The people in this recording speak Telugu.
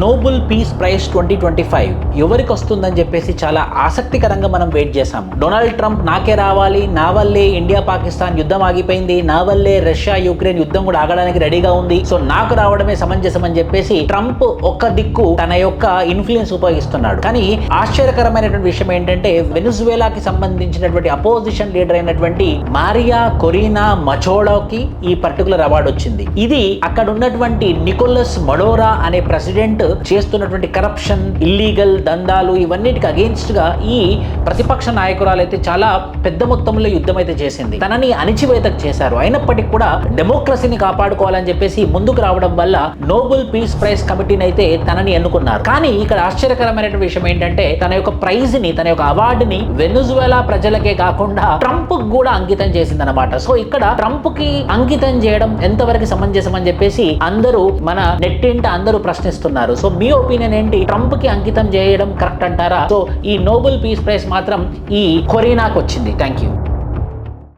నోబెల్ పీస్ ప్రైజ్ 2025 ఎవరికి వస్తుందని చెప్పేసి చాలా ఆసక్తికరంగా మనం వెయిట్ చేశాము. డొనాల్డ్ ట్రంప్ నాకే రావాలి, నా వల్లే ఇండియా పాకిస్తాన్ యుద్ధం ఆగిపోయింది, నా వల్లే రష్యా యుక్రెయిన్ యుద్ధం కూడా ఆగడానికి రెడీగా ఉంది, సో నాకు రావడమే సమంజసం అని చెప్పేసి ట్రంప్ ఒక్క దిక్కు తన యొక్క ఇన్ఫ్లుయెన్స్ ఉపయోగిస్తున్నాడు. కానీ ఆశ్చర్యకరమైనటువంటి విషయం ఏంటంటే వెనిజువేలాకి సంబంధించినటువంటి అపోజిషన్ లీడర్ అయినటువంటి మారియా కొరీనా మచోడోకి ఈ పర్టికులర్ అవార్డు వచ్చింది. ఇది అక్కడ ఉన్నటువంటి నికోలస్ మడోరా అనే ప్రెసిడెంట్ చేస్తున్నటువంటి కరప్షన్, ఇల్లీగల్ దందాలు ఇవన్నిటికి అగేన్స్ట్ గా ఈ ప్రతిపక్ష నాయకురాలు అయితే చాలా పెద్ద మొత్తంలో యుద్ధం అయితే చేసింది. తనని అణిచివేతకు చేశారు. అయినప్పటికీ కూడా డెమోక్రసీని కాపాడుకోవాలని చెప్పేసి ముందుకు రావడం వల్ల నోబెల్ పీస్ ప్రైజ్ కమిటీని అయితే తనని ఎన్నుకున్నారు. కానీ ఇక్కడ ఆశ్చర్యకరమైన విషయం ఏంటంటే తన యొక్క ప్రైజ్ ని, తన యొక్క అవార్డుని వెనిజువేలా ప్రజలకే కాకుండా ట్రంప్ కూడా అంకితం చేసిందన్నమాట. సో ఇక్కడ ట్రంప్ కి అంకితం చేయడం ఎంతవరకు సమంజసం అని చెప్పేసి అందరూ మన నెట్టింట అందరూ ప్రశ్నిస్తున్నారు. సో మీ ఒపీనియన్ ఏంటి? ట్రంప్ కి అంకితం చేయడం కరెక్ట్ అంటారా? సో ఈ నోబెల్ పీస్ ప్రైజ్ మాత్రం ఈ కొరీనాకు వచ్చింది. Thank you.